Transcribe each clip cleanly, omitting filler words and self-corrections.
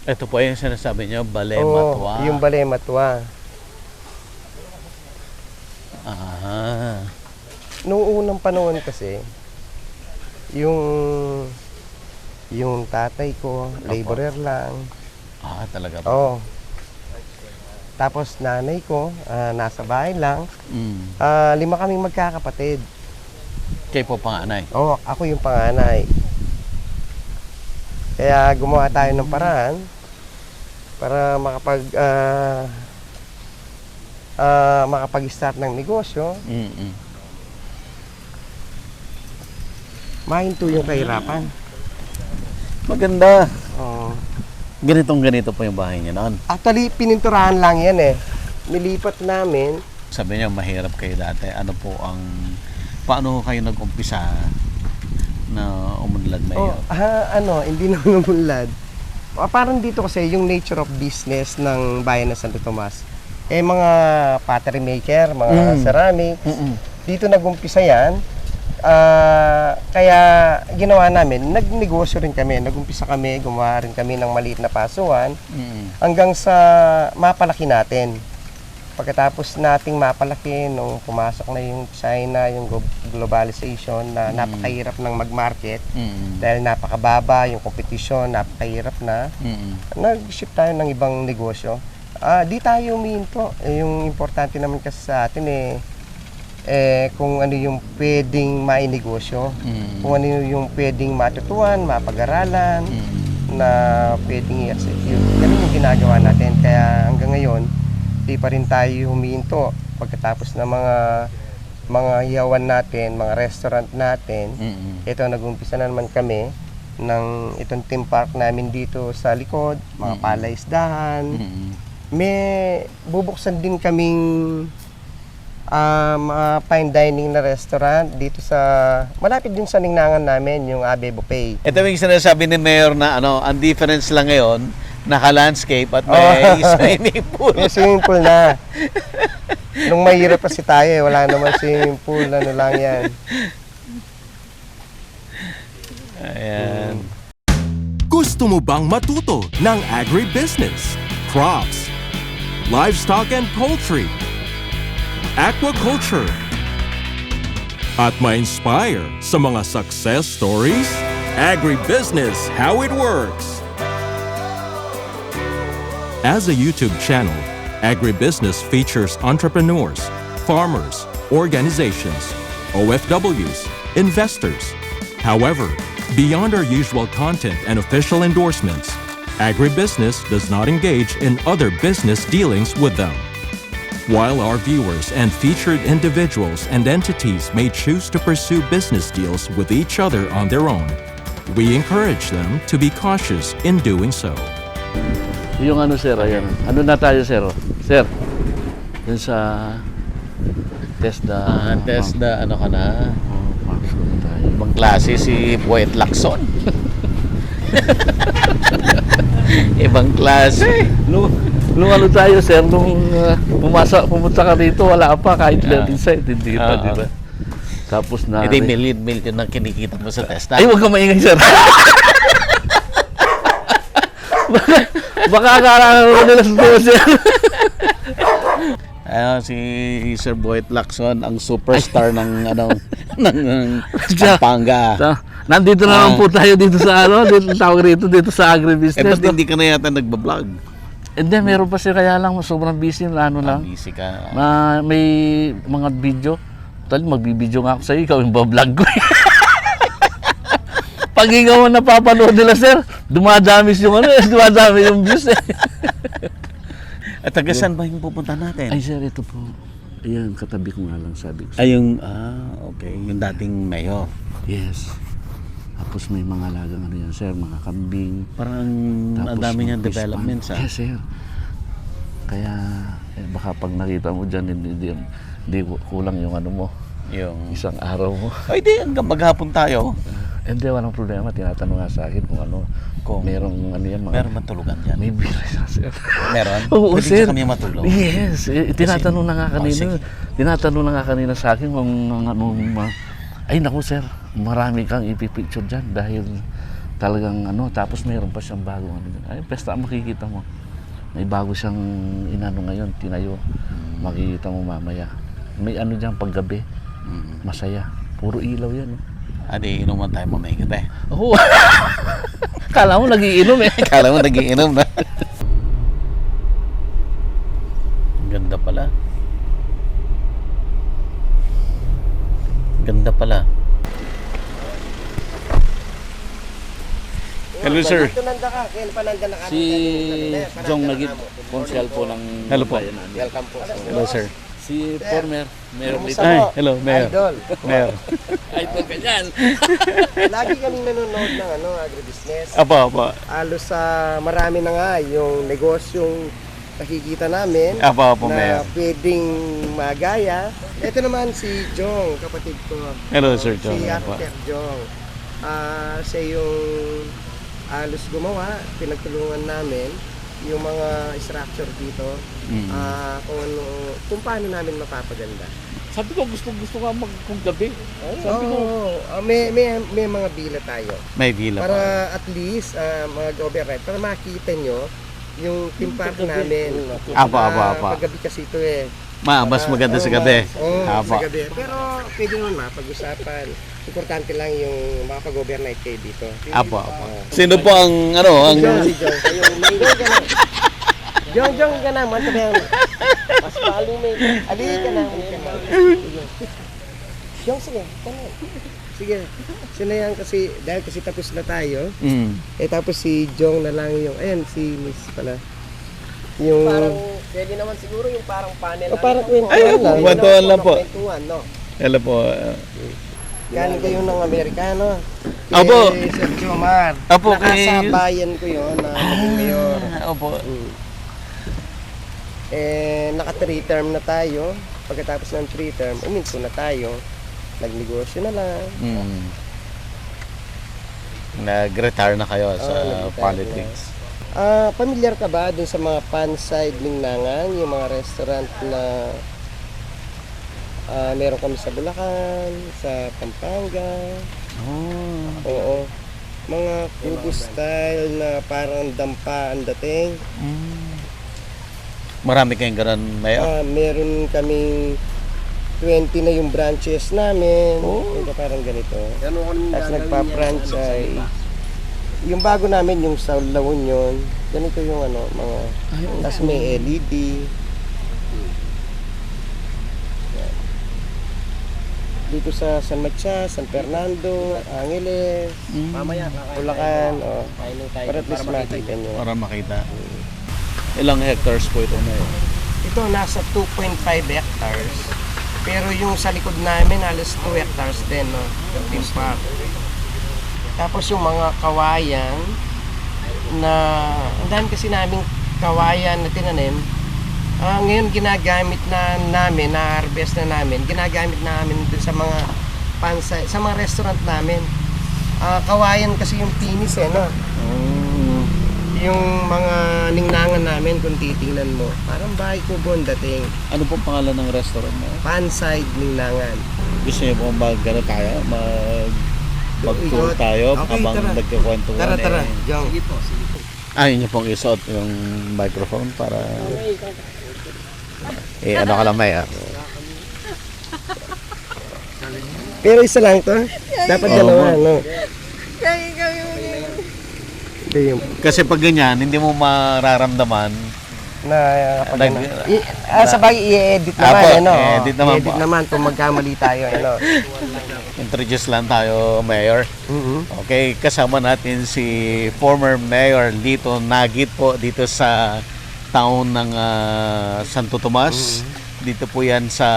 Ito po yung sinasabi niyo, Balema Oo, Tua. yung Balema Tua. Ah. Noong unang panahon kasi, yung tatay ko, laborer lang. Ah, talaga po. Oo. Tapos nanay ko, nasa bahay lang. 5 kaming magkakapatid. Kayo po panganay. Oo, ako yung panganay. Kaya gumawa tayo ng paraan para makapag-start ng negosyo. Mahinto yung kahirapan. Maganda. Oo. Ganito po yung bahay niya noon. Actually, pininturahan lang yan eh. Nilipat namin. Sabi niya, mahirap kayo dati. Ano po ang... Paano kayo nag-umpisa na umunlad na yun? Hindi naman umunlad. Parang dito kasi yung nature of business ng bayan ng Santo Tomas. Mga pottery maker, mga ceramics. Dito nag-umpisa yan. Kaya ginawa namin, nagnegosyo rin kami. Nag-umpisa kami, gumawa rin kami ng maliit na pasuan. Hanggang sa mapalaki natin. Pagkatapos nating mapalaki, nung pumasok na yung China, yung globalization, na napakahirap ng mag-market, dahil napakababa yung kompetisyon, napakahirap na, nag-shift tayo ng ibang negosyo. Di tayo umihinto. Yung importante naman kasi sa atin kung ano yung pwedeng mainegosyo, kung ano yung pwedeng matutuan, mapag-aralan, na pwedeng i-execute. Ganun yung ginagawa natin. Kaya hanggang ngayon, di pa rin tayo humihinto. Pagkatapos ng mga hiyawan natin, mga restaurant natin, ito nag-umpisa na naman kami ng itong theme park namin dito sa likod, mga palaisdahan. May bubuksan din kaming fine dining na restaurant dito sa malapit din sa ningningan namin, yung Abe Buffet. Ito yung sinasabi ni Mayor na ang difference lang ngayon, naka-landscape at may swimming pool. May swimming pool na. Nung mahirap kasi tayo, wala naman swimming pool, ano lang yan. Ayan. Gusto mo bang matuto ng agribusiness, crops, livestock and poultry, aquaculture, at ma-inspire sa mga success stories? Agribusiness, how it works! As a YouTube channel, Agribusiness features entrepreneurs, farmers, organizations, OFWs, investors. However, beyond our usual content and official endorsements, Agribusiness does not engage in other business dealings with them. While our viewers and featured individuals and entities may choose to pursue business deals with each other on their own, we encourage them to be cautious in doing so. Yung sir, ayan. Ano na tayo, sir? Sir, dun sa TESDA. TESDA, ano ka na? Pasok na tayo. Ibang klase si Poet Lacson. Ibang klase. Nung ano tayo, sir, nung pumunta ka dito, wala pa, kahit learning site, hindi pa, di ba? Tapos na... Hindi, million na kinikita mo sa TESDA. Ay, huwag ka maingay, sir. Baka akala ko nila sa sir. Ayun, si Sir Poet Lacson, ang superstar ng Pampanga. Nandito na lang po tayo dito sa dito tawag dito sa agribusiness. Ba't hindi ka na yata nagbablog? Hindi, meron pa siya, kaya lang sobrang busy na lang. Busy ka. May mga video. Tal, magbibideo nga ako sa iyo, ikaw yung bablog ko. Pag ikaw ang napapanood nila, sir, dumadami yung views eh. At taga saan ba yung pupunta natin? Ay, sir, ito po. Ayan, katabi ko nga lang, sabi ko. Ay, okay. Yung dating mayor. Yes. Tapos may mga alagang yan, sir, mga kambing. Parang ang dami niyang developments, Yes, sir. Kaya, baka pag nakita mo dyan, hindi kulang yung mo. Yung isang araw mo. Ay, di, hanggang maghapon tayo. Hindi, walang problema. Tinatanong nga sa akin kung merong yan. Meron matulugan dyan? May bilis na, sir. Meron? Oo, pwede sir. Kami matulog? Yes. Tinatanong na nga kanina. Sa akin kung ay naku, sir, marami kang ipipicture dyan dahil Talagang ano, tapos mayroon pa siyang bagong ano. Ay, pesta, makikita mo. May bago siyang inano ngayon, tinayo. Makikita mo mamaya. May ano diyan paggabi. Masaya. Puro ilaw yan. Adi, inuman tayo mamaya gabi. Oo. Kala mo nagiinom eh. Kala mo nagiinom na. Ganda pala. Ganda pala. Hello, sir. Nanda ka, kaya pananda na kami. Si Jong Nagit, konsyal po ng Hello po. bayan namin. Welcome po. Hello, sir. Si former Mayor Lito. Ay, hello, Mayor. Idol. Mayor. Idol ka dyan. Lagi kaming nanonood ng agribusiness. Apa. Halos sa marami na nga yung negosyong nakikita namin Apa, na Mayor. pwedeng magaya. Ito naman si Jong, kapatid ko. Hello, Sir John. Si Apa. Arthur Jong. Siya yung halos gumawa, pinagtulungan namin yung mga structure dito. Kung paano namin mapapaganda. Sabi ko, gusto ka kung gabi. Sabi ko, May mga bila tayo. May villa pa. Para at least mag-override, para makita nyo yung theme park namin. Apa. Paggabi kasi ito eh. Mas maganda sa gabi. Oo, Apa. sa gabi. Pero pwede naman mapag-usapan. Importante lang yung makapag-overnight kayo dito. Apa. Sino po ang ang Si Jong. Jong ka na. Man sabihan. Mas palo may. Ali ka na. Jong, sige. Kanan. Sige. Sino yan kasi, dahil kasi tapos na tayo. Tapos si Jong na lang yung, ayan, si Miss pala. Yung parang, pwede naman siguro yung parang panel. Parang kwentuhan lang. Kwentuhan lang po. Kwentuhan, no? Hello po. Galing kayo ng Amerikano. Opo. Sir Jomar. Opo, Nakasabayan ko yun na maging mayor. Opo. Naka 3 term na tayo. Pagkatapos ng 3 term, uminto na tayo. Nagnegosyo na lang. Nag-retire na kayo sa nag-retire politics. Pamilyar ka ba dun sa mga Panside Lingnangan, yung mga restaurant na meron kami sa Bulacan, sa Pampanga? Oo. Mga kubo style na parang dampa ang dating. Marami kayong ganun, Mayor? Meron kaming 20 na yung branches namin. Ito parang ganito. Tapos nagpa-franchise. Yung bago namin, yung sa La Union, ganito yung mga... Tapos may LED. Yan. Dito sa San Matias, San Fernando, Angeles, Bulacan. Para at least makita nyo. Para makita. Ilang hectares po ito, Mayor? Ito nasa 2.5 hectares. Pero yung sa likod namin, alas 2 hectares din, no? Yung theme park. Tapos yung mga kawayan na, ang dami kasi naming kawayan na tinanim. Ngayon ginagamit na namin, na-harvest na namin, ginagamit namin dun sa mga pansay, sa mga restaurant namin. Kawayan kasi yung pinis no? Yung mga ningnangan namin, kung titingnan mo, parang bahay kubo ang dating. Ano pong pangalan ng restaurant mo? Panside Ningnangan. Gusto niyo po mag-ano tayo? Mag-tour tayo Okay, habang tara. nagkukwentuhan? Tara. Jong. Sige po. Yun yung pong isuot yung microphone para... ano ka lang, Mayor? Pero isa lang to. Dapat dalawa, no? Kasi pag ganyan, hindi mo mararamdaman Sa bagay, i-edit naman, i-edit naman po. I-edit naman kung magkamali tayo, Introduce lang tayo, Mayor. Okay, kasama natin si former Mayor Lito Nagit po dito sa taon ng Santo Tomas. Dito po yan sa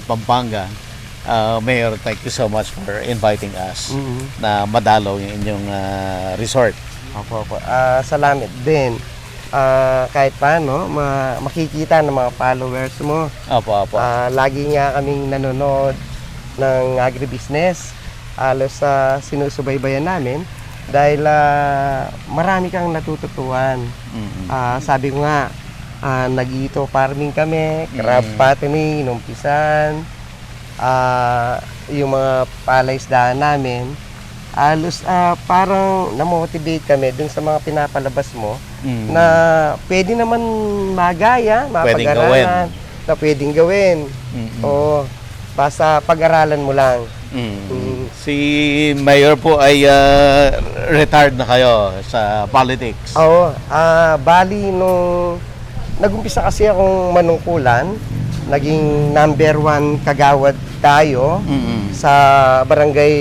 Pampanga. Mayor, thank you so much for inviting us na madalaw yung inyong resort. Opo. Salamat din. Kahit paano, makikita ng mga followers mo. Opo. Lagi nga kaming nanonood ng agribusiness. Halos sinusubaybayan namin dahil marami kang natututuan. Sabi ko nga, nag-ito farming kami, crab fattening, inumpisan, yung mga palaisdaan namin. Halos parang na-motivate kami dun sa mga pinapalabas mo Mm. na pwede naman magaya, Pwedeng mapag-aralan, na pwedeng gawin. Mm-mm. Oo, basta pag-aralan mo lang. Mm. Si Mayor po ay retired na kayo sa politics. Oo, bali nung nag-umpisa kasi akong manungkulan, naging number 1 kagawad tayo Mm-mm. sa Barangay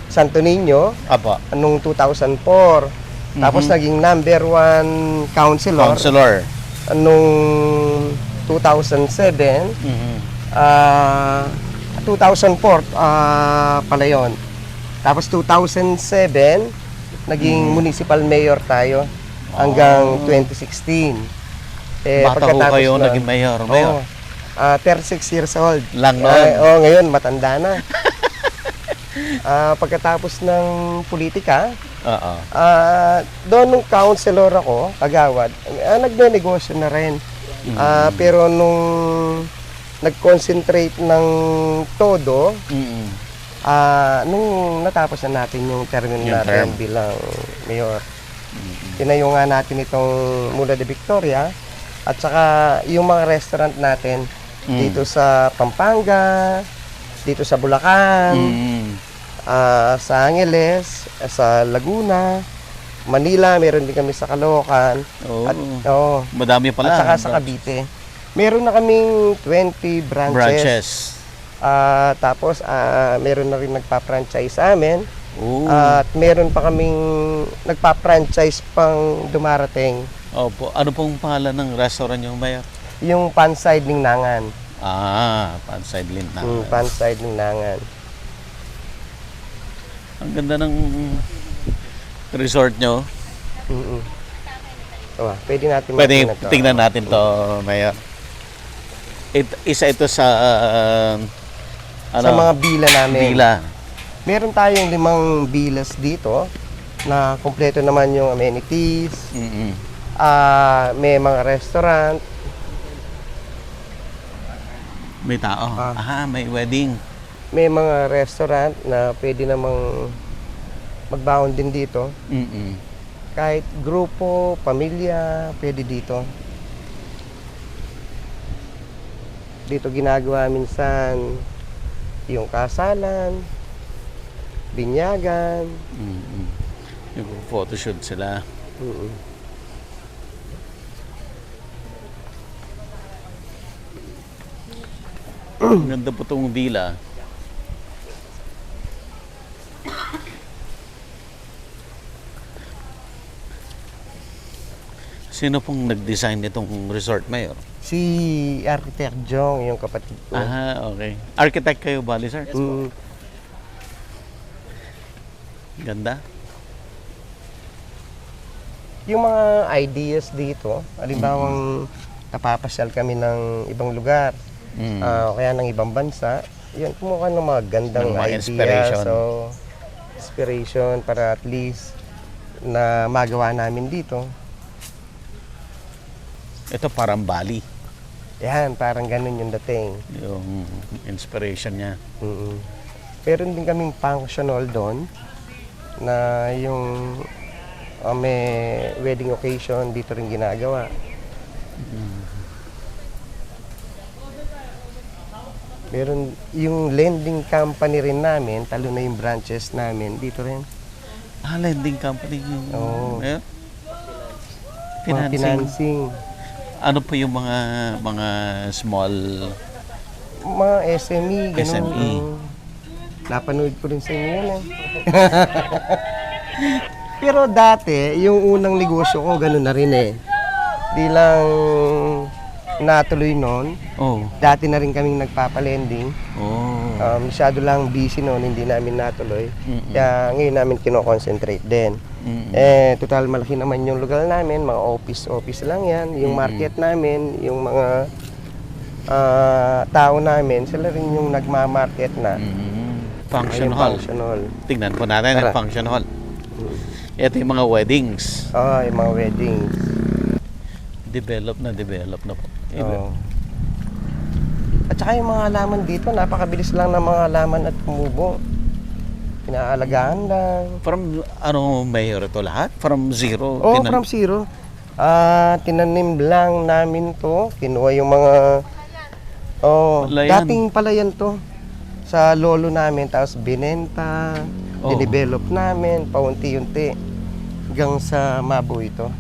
Santo Niño Apo. nung 2004. Tapos naging number 1 councilor Counselor. nung 2007. Mhm. 2004 pala yun. Tapos 2007, naging municipal mayor tayo hanggang 2016. Bata ho kayo na- naging mayor. Oo. 36 years old. Lang noon. Ngayon matanda na. Pagkatapos ng politika, Oo. doon nung councilor ako, kagawad, nagne-negosyo na rin. Pero nung nag-concentrate ng todo, Mm-mm. nung natapos na natin yung termino Yung natin term. bilang mayor, tinayo nga natin itong Mula de Victoria at saka yung mga restaurant natin dito sa Pampanga, dito sa Bulacan, Mm-mm. sa Angeles, sa Laguna, Manila, meron din kami sa Caloocan, Oo. at Madami pala. at saka sa Cavite. Meron na kaming 20 branches. Branches. Tapos meron na rin nagpa-franchise sa amin. Oo. At meron pa kaming nagpa-franchise pang dumarating. Opo. Ano pong pangalan ng restaurant yung Mayor? Yung Panside ng Nangan. Panside Lint na. Panside ng Nangan. Ang ganda ng resort nyo. Pwede natin Pwede makita to. tingnan natin to, Mayor. Isa ito sa Sa mga bila namin. Bila. Meron tayong 5 bilas dito na kompleto naman yung amenities. Mm-mm. May mga restaurant. May tao. May wedding. May mga restaurant na pwede namang magbaon din dito. Mm-mm. Kahit grupo, pamilya, pwede dito. Dito ginagawa minsan yung kasalan, binyagan. Mm-mm. Yung photoshoot sila. Ang ganda po itong villa. Sino pong nag-design nitong resort, Mayor? Si Architect Jong, yung kapatid ko. Okay. Architect kayo, bali, sir? Ganda. Yung mga ideas dito, halimbawang napapasyal kami ng ibang lugar, o kaya ng ibang bansa, yun, kumuha ng mga gandang Ng mga ideas. inspiration. So, inspiration para at least na magawa namin dito. Ito parang Bali. Yan, parang ganun yung dating. Yung inspiration niya. Meron din kaming functional doon na yung may wedding occasion dito rin ginagawa. Meron yung lending company rin namin, talo na yung branches namin dito rin. Lending company yung... Oo. Mayor? Mga financing. Ano po yung mga small... Mga SME, ganun. SME. Napanood ko rin sa inyo yan eh. Pero dati, yung unang negosyo ko, ganun na rin eh. Di lang natuloy noon. Oh. Dati na rin kaming nagpapalending. Oh. Masyado lang busy noon, hindi namin natuloy. Kaya ngayon namin kino-concentrate din. Total malaki naman yung lugar namin, mga office lang yan. Yung market namin, yung mga tao namin, sila rin yung nagma-market na. Function Ayun, hall. function hall. Tingnan po natin ang Tara. function hall. Ito yung mga weddings. Yung mga weddings. Develop na po. Oo. At saka yung mga halaman dito, napakabilis lang ng mga halaman at tumubo. Inaalagaan lang. From ano, Mayor, ito lahat? From zero? Oh, from zero. Tinanim lang namin to. Kinuha yung mga... Oh, Palayan. dating palayan to. Sa lolo namin. Tapos binenta. Oh. Dinevelop namin. Paunti-unti. Hanggang sa mabuo ito.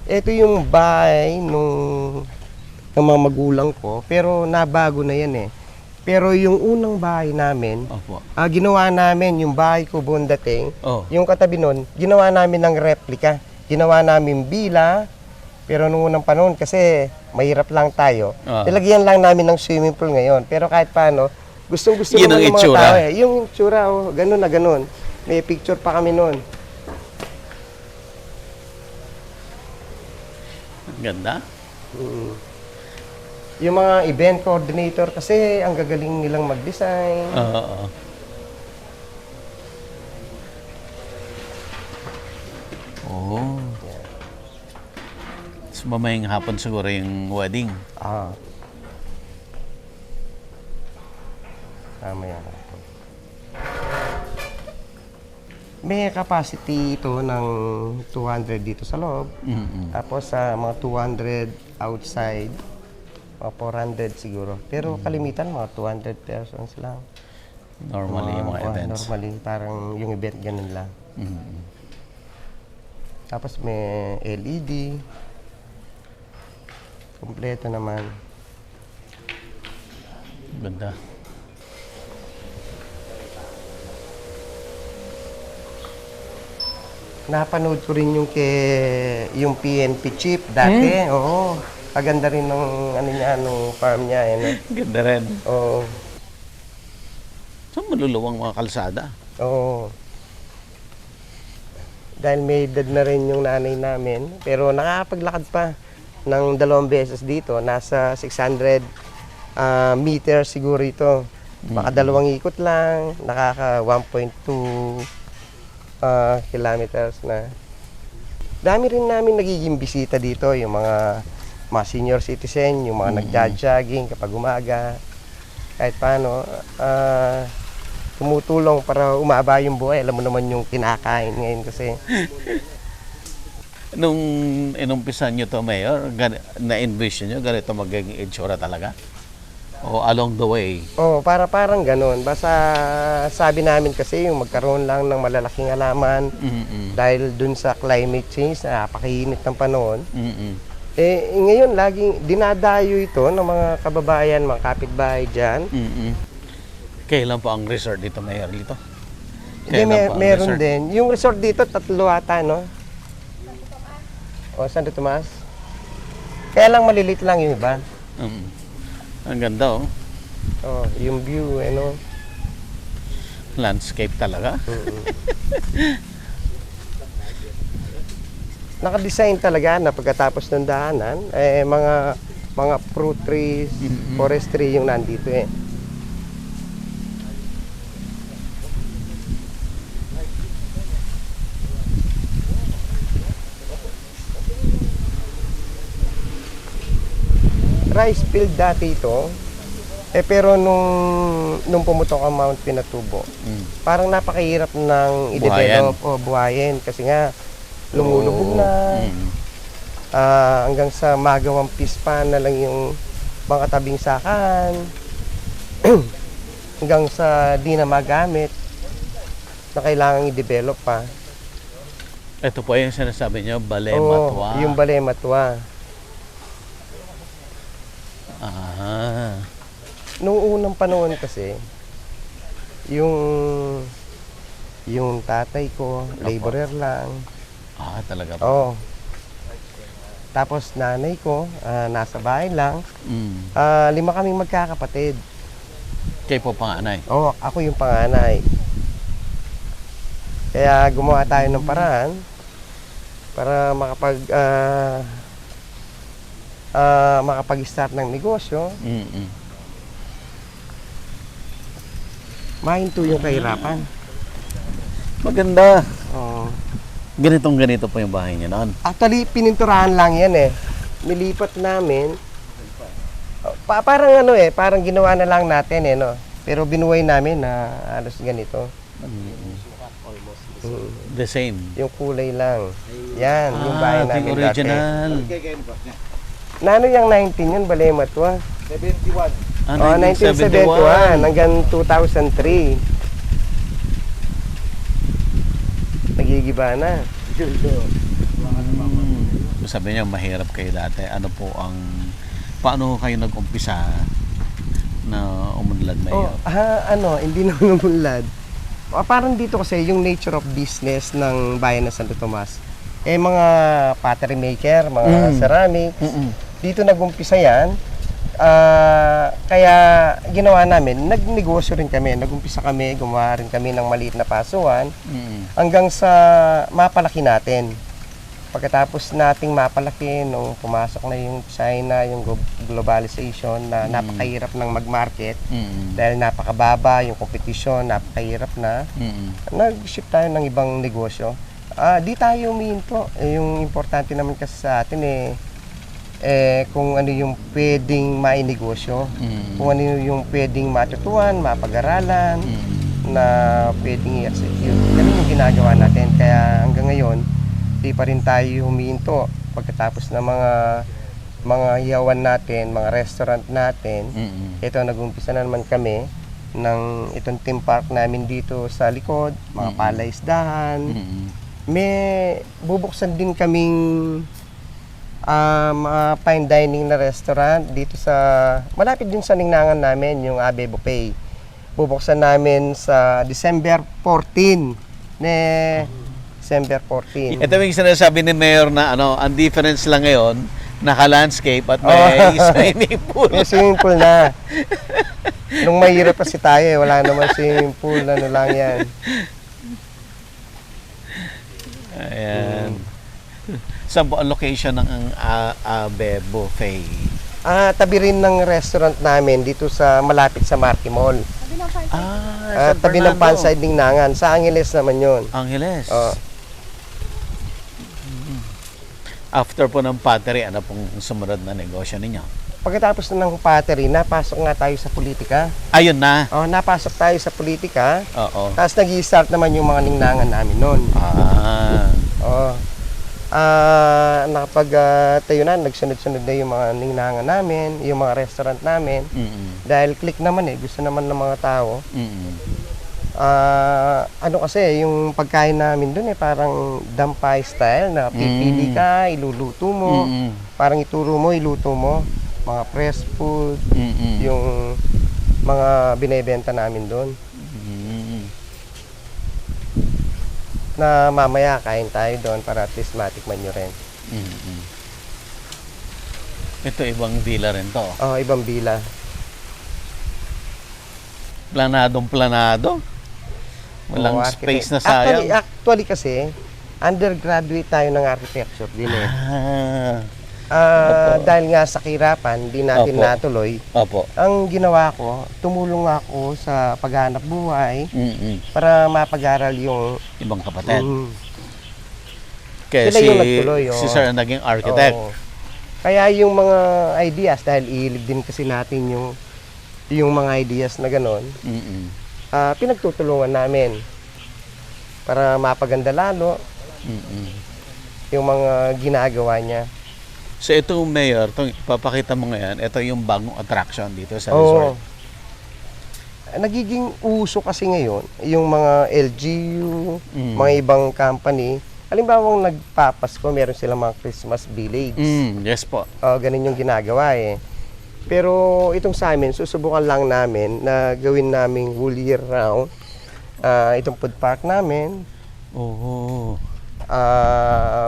Ito yung bahay ng mga magulang ko. Pero nabago na yan eh. Pero yung unang bahay namin, Opo. ginawa namin yung bahay ko buong dating. Oh. Yung katabi nun, ginawa namin ng replika. Ginawa namin bila. Pero nung unang panahon, kasi mahirap lang tayo, nilagyan lang namin ng swimming pool ngayon. Pero kahit paano, gustong-gusto Yun ang naman ng mga itsura. tao eh. Yung itsura, oh, ganun na ganun. May picture pa kami nun. Ang ganda. Yung mga event coordinator kasi ang gagaling nilang mag-design. Oo. Oh. Tapos mamayang hapon siguro yung wedding. Tama yan. May capacity ito ng 200 dito sa loob. Mm-mm. Tapos sa mga 200 outside, mga 400 siguro. Pero kalimitan mga 200 persons lang. Normally yung mga events. Normally, parang yung event ganun lang. Mm-mm. Tapos may LED. Kompleto naman. Ganda. Napanood ko rin yung PNP chip dati. Oo. Paganda rin ng ano niya, nung farm niya. Ano. Ganda rin. Oo. Saan maluluwang mga kalsada? Oo. Dahil may edad na rin yung nanay namin. Pero nakakapaglakad pa ng 2 beses dito. Nasa 600 meters siguro ito. Baka 2 ikot lang. Nakaka 1.2 kilometers na. Dami rin namin nagiging bisita dito. Yung mga senior citizen, yung mga nagja-jogging kapag umaga. Kahit paano, tumutulong para umaba yung buhay. Alam mo naman yung kinakain ngayon kasi. Nung inumpisan nyo to, Mayor, na-envision nyo, ganito magiging itsura talaga? O along the way? Oh, parang ganun. Basta sabi namin kasi yung magkaroon lang ng malalaking halaman dahil dun sa climate change na napakainit ng panahon. Ngayon laging dinadayo ito ng mga kababayan, mga kapitbahay dyan. Kailan po ang resort dito, Mayor, dito? Hindi, meron din. Yung resort dito, 3 ata, no? O, Santo Tomas? Kaya lang malilit lang yung iba. Ang ganda, oh. Oh, yung view, ano. Landscape talaga. Naka-design talaga na pagkatapos ng daanan, mga fruit trees, forestry yung nandito eh. Rice field dati ito. Pero nung pumutok ang Mount Pinatubo, parang napakahirap ng i-develop o buhayin kasi nga lumulubog na. Hanggang sa magawang pispa na lang yung mga tabing sakan. Hanggang sa di na magamit na kailangan i-develop pa. Ito po yung sinasabi nyo, Balematwa. Yung Balematwa. Nung unang panahon kasi, yung tatay ko, laborer lang. Talaga po. Oo. Tapos nanay ko, nasa bahay lang. 5 kaming magkakapatid. Kayo po panganay? Oo, ako yung panganay. Kaya gumawa tayo ng paraan para makapag-start ng negosyo. Mahinto yung kahirapan. Maganda. Oo. Ganito po yung bahay niya noon. Actually, pininturahan lang yan eh. Nilipat namin. Parang ano parang ginawa na lang natin no. Pero binuhay namin na halos ganito. The same. Yung kulay lang. Yan, yung bahay ito namin yung original. dati. Nano yung 19 yun, Balema to 71. Oh, 1971 hanggang 2003. Nagigiba na. Sabi niya, mahirap kayo dati. Ano po paano kayo nag-umpisa na umunlad, Mayor? Hindi naman umunlad. Parang dito kasi yung nature of business ng bayan ng Santo Tomas. Mga pottery maker, mga ceramics. Dito nag-umpisa yan. Kaya ginawa namin, nagnegosyo rin kami. Nag-umpisa kami, gumawa rin kami ng maliit na pasuan hanggang sa mapalaki natin. Pagkatapos nating mapalaki, nung pumasok na yung China, yung globalization na napakahirap ng mag-market dahil napakababa yung competition, napakahirap na, nag-shift tayo ng ibang negosyo. Di tayo umihinto. Yung importante naman kasi sa atin kung ano yung pwedeng mainegosyo, kung ano yung pwedeng matutuan, mapag-aralan, na pwedeng i-execute. Ganun yung ginagawa natin. Kaya hanggang ngayon, di pa rin tayo humihinto pagkatapos ng mga hiyawan natin, mga restaurant natin. Ito, nag-umpisa na naman kami ng itong theme park namin dito sa likod, mga palaisdahan. May bubuksan din kaming mga fine dining na restaurant dito sa malapit din sa Ningnangan namin, yung Abe Buffet. Bubuksan namin sa December 14. December 14. Ito yung sinasabi ni Mayor na ang difference lang ngayon, naka-landscape at may swimming pool. May swimming pool na. Nung mahirap kasi tayo wala naman swimming pool, ano lang yan. Ayan. Saan po ang location ng Abe Buffet? Tabi rin ng restaurant namin dito sa malapit sa Marquee Mall. San Tabi ng Fernando. Panside Ningnangan. Sa Angeles naman yun. Angeles. Oh. After po ng pottery, ano pong sumunod na negosyo ninyo? Pagkatapos na ng pottery, napasok nga tayo sa politika. Ayun na. Napasok tayo sa politika. Oo. Tapos nag-i-start naman yung mga ningnangan namin noon. Nakapag-tayo na, nagsunod-sunod na yung mga ningnangan namin, yung mga restaurant namin. Dahil click naman gusto naman ng mga tao. Kasi yung pagkain namin doon parang dampay style na pipili ka, iluluto mo. Parang ituro mo, iluto mo. Mga fresh food, yung mga binebenta namin doon. Na mamaya kain tayo doon para at least matikman nyo rin. Ito ibang villa rin to. Ibang bila. Planado. Walang space na sayang. Actually kasi, undergraduate tayo ng architecture din Dahil nga sa kahirapan, di natin Opo. natuloy. Opo. Ang ginawa ko, tumulong ako sa paghanap buhay para mapag-aral yung Ibang kapatid. Sila yung nagtuloy, si Sir ang naging architect. Oo. Kaya yung mga ideas, dahil ihilig din kasi natin yung mga ideas na gano'n, pinagtutulungan namin para mapaganda lalo yung mga ginagawa niya. So ito, Mayor, itong ipapakita mo ngayon, ito yung bagong attraction dito sa resort. Nagiging uso kasi ngayon yung mga LGU, mga ibang company. Halimbawa, nagpapasko, meron silang mga Christmas village. Yes po. Ganun yung ginagawa Pero itong sa amin, susubukan lang namin na gawin naming whole year round. Itong food park namin.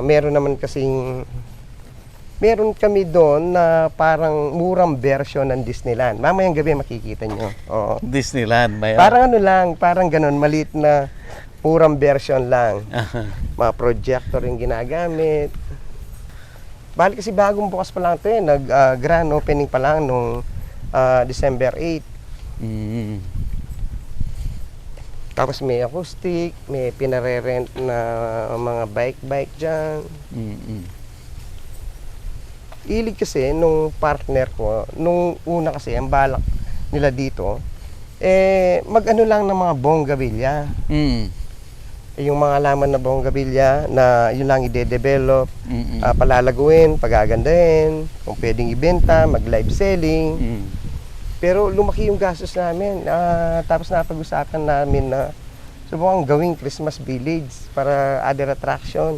Meron naman kasing meron kami doon na parang murang version ng Disneyland. Mamayang gabi makikita nyo. Disneyland, Mayor. Parang parang ganun, maliit na murang version lang. Mga projector yung ginagamit. Bali kasi bagong bukas pa lang ito nag-grand opening pa lang nung December 8. Tapos may acoustic, may pinare-rent na mga bike dyan. Hilig kasi nung partner ko, nung una kasi, ang balak nila dito, mag-ano lang ng mga bonggabilya. Yung mga laman na bonggabilya na yun lang ide-develop, palalaguin, pagagandahin, kung pwedeng ibenta, mag-live selling. Pero lumaki yung gastos namin. Tapos napag-usapan namin na subukan gawing Christmas village para other attraction.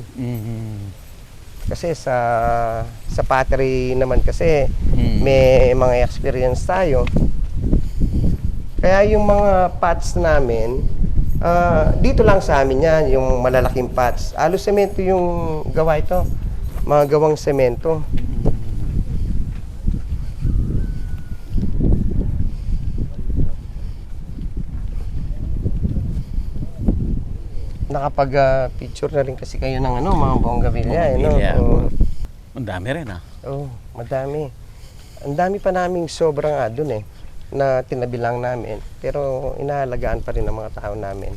Kasi sa pottery naman kasi may mga experience tayo. Kaya yung mga pots namin, dito lang sa amin yan, yung malalaking pots. Halos semento yung gawa ito. Mga gawang semento. Nakapag-picture na rin kasi kayo ng mga bonggabilya. Bonggabilya. Oo. Ang dami rin Oo, madami. Ang dami pa naming sobrang dun na tinabi lang namin. Pero inaalagaan pa rin ng mga tao namin.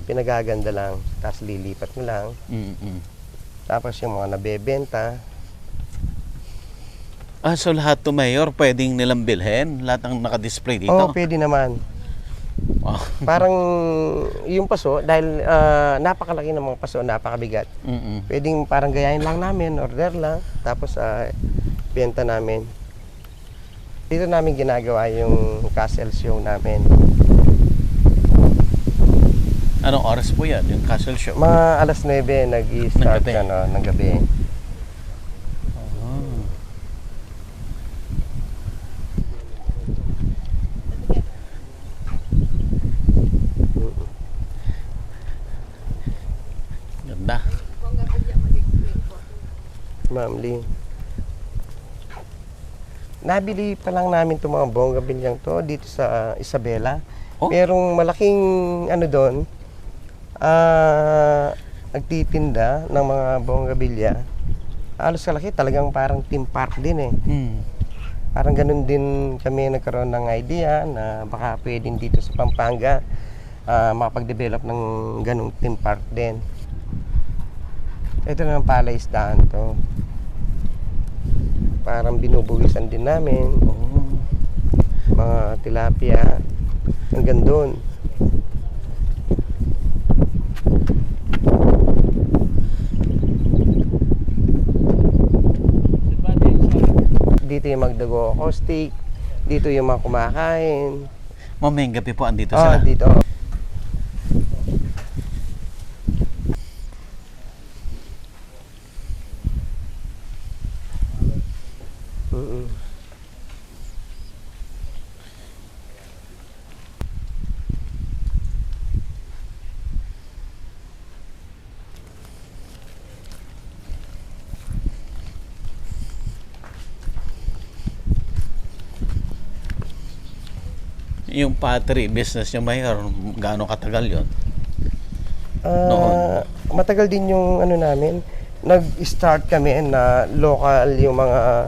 Pinagaganda lang, tapos lilipat mo lang. Tapos yung mga nabebenta. So lahat to Mayor, pwedeng nilang bilhin? Lahat ng nakadisplay dito? Oo, pwede naman. Wow. Parang yung paso, dahil napakalaki ng mga paso, napakabigat. Pwedeng parang gayahin lang namin, order lang, tapos benta namin. Dito namin ginagawa yung castle show namin. Anong oras po yan, yung castle show? Mga alas 9 nag-i-start Ng gabi. ng gabi. Ganda. Ma'am Lee. Nabili pa lang namin itong mga bonggabilyang to dito sa Isabela. Oh? Merong malaking doon, nagtitinda ng mga bonggabilya. Halos kalaki, talagang parang theme park din Parang ganun din kami nagkaroon ng idea na baka pwedeng dito sa Pampanga makapag-develop ng ganung theme park din. Ito na ang palaisdaan to. Parang binubuwisan din namin. Mga tilapia. Hanggang doon. Dito yung magdago caustic. Dito yung mga kumakain. Mamayang gabi po andito sila. Dito. Yung pottery business nyo, Mayor, gaano katagal yon? Matagal din yung namin. Nag-start kami na local yung mga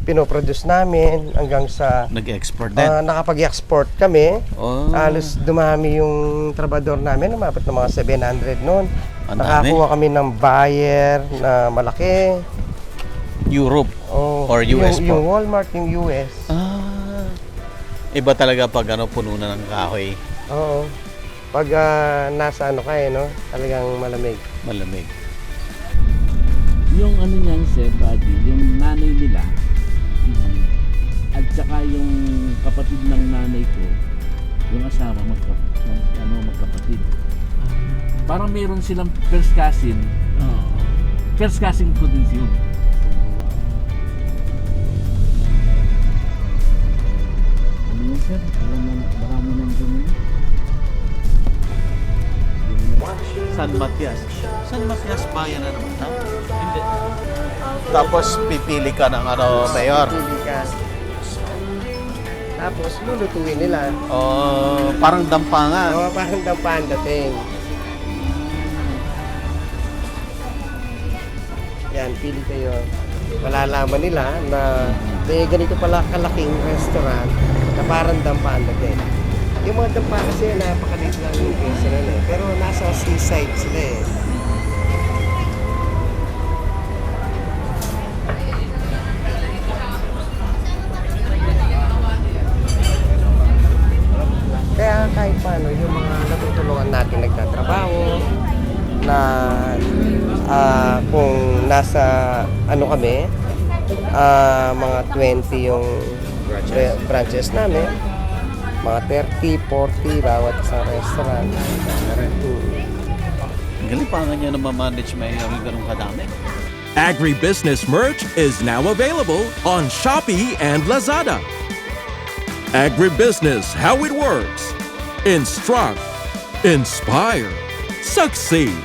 pinoproduce namin hanggang sa Nag-export din? nakapag-export kami. Halos dumami yung trabador namin, umabot ng mga 700 noon. Ang dami. Nakakuha kami ng buyer na malaki. Europe or US po? Yung Walmart, yung US. Iba talaga pag puno na ng kahoy. Oo. Pag nasa talagang malamig. Malamig. Yung niyan, Sir Buddy, yung nanay nila, at saka yung kapatid ng nanay ko, yung asawa magkapatid. Parang meron silang first cousin. First cousin ko din yun. Sir, marami nang ganun. San Matias. San Matias bayan na naman, ha? Hindi. Tapos pipili ka ng Mayor. Pili ka. Tapos lulutuin nila. Parang dampangan. Parang dampan dating. Yan, pili kayo. Malalaman nila na may ganito pala kalaking restaurant na parang dampaan natin. Yung mga dampa kasi napakaliit lang yung place nila pero nasa seaside sila Kung nasa ano kami, mga 20 yung branches namin. Mga 30, 40 bawat isang restaurant. Galing pa nga niya na ma-manage Mayor yung ganun kadami. Agribusiness merch is now available on Shopee and Lazada. Agribusiness, how it works. Instruct, inspire, succeed.